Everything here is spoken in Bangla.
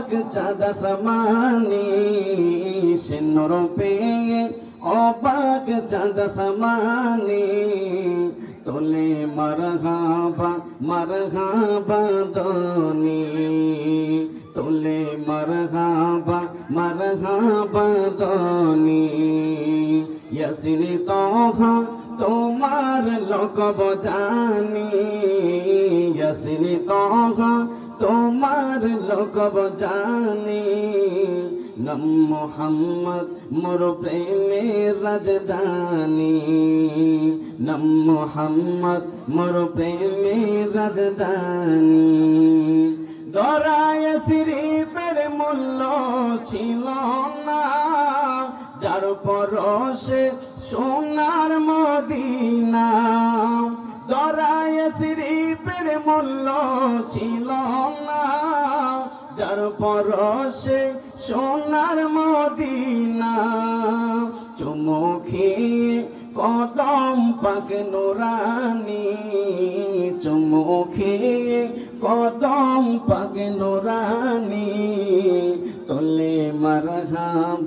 অবাক চাঁদ আসমানি, সে নূর পেয়ে অবাক চাঁদ আসমানি, তোলে মারহাবা মারহাবা ধ্বনি, তোলে মারহাবা মারহাবা ধ্বনি। ইয়াসিন তাহা তোমার লকব জানি, ইয়াসিন তাহা তোমার লকব জানি। নাম মুহাম্মদ মোর প্রেমের রাজধানী, নাম মুহাম্মদ মোর প্রেমের রাজধানী। দরায় শরীফের মূল্য ছিল না, যার পরশে সোনার মদিনা। দরায় শরীফের মূল্য ছিল না, যার পরশে সোনার মদিনা। চুমুখে কদম পাক নুরানি, চুমুখে কদম পাক নুরানি, তোলে মারহাবা